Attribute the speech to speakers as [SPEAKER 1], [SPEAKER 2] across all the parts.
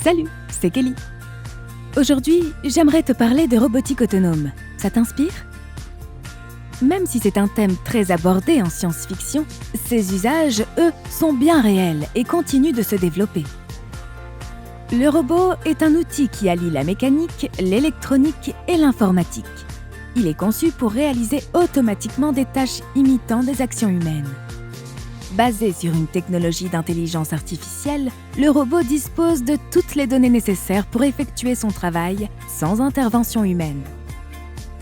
[SPEAKER 1] Salut, c'est Kelly. Aujourd'hui, j'aimerais te parler de robotique autonome. Ça t'inspire ? Même si c'est un thème très abordé en science-fiction, ses usages, eux, sont bien réels et continuent de se développer. Le robot est un outil qui allie la mécanique, l'électronique et l'informatique. Il est conçu pour réaliser automatiquement des tâches imitant des actions humaines. Basé sur une technologie d'intelligence artificielle, le robot dispose de toutes les données nécessaires pour effectuer son travail sans intervention humaine.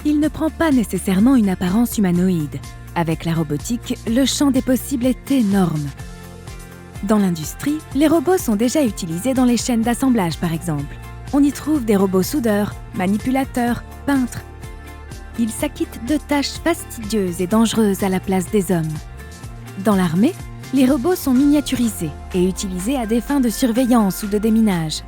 [SPEAKER 1] Il ne prend pas nécessairement une apparence humanoïde. Avec la robotique, le champ des possibles est énorme. Dans l'industrie, les robots sont déjà utilisés dans les chaînes d'assemblage, par exemple. On y trouve des robots soudeurs, manipulateurs, peintres. Ils s'acquittent de tâches fastidieuses et dangereuses à la place des hommes. Dans l'armée, les robots sont miniaturisés et utilisés à des fins de surveillance ou de déminage.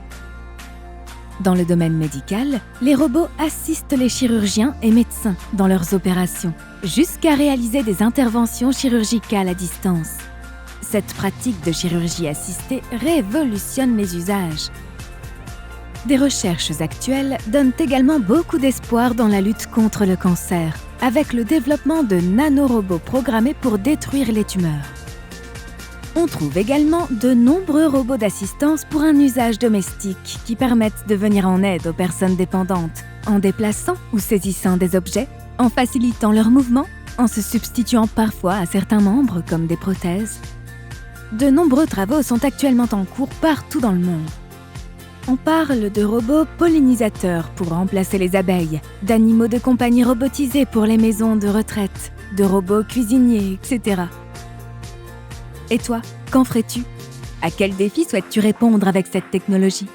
[SPEAKER 1] Dans le domaine médical, les robots assistent les chirurgiens et médecins dans leurs opérations, jusqu'à réaliser des interventions chirurgicales à distance. Cette pratique de chirurgie assistée révolutionne les usages. Des recherches actuelles donnent également beaucoup d'espoir dans la lutte contre le cancer, avec le développement de nanorobots programmés pour détruire les tumeurs. On trouve également de nombreux robots d'assistance pour un usage domestique qui permettent de venir en aide aux personnes dépendantes, en déplaçant ou saisissant des objets, en facilitant leurs mouvements, en se substituant parfois à certains membres comme des prothèses. De nombreux travaux sont actuellement en cours partout dans le monde. On parle de robots pollinisateurs pour remplacer les abeilles, d'animaux de compagnie robotisés pour les maisons de retraite, de robots cuisiniers, etc. Et toi, qu'en ferais-tu ? À quel défi souhaites-tu répondre avec cette technologie ?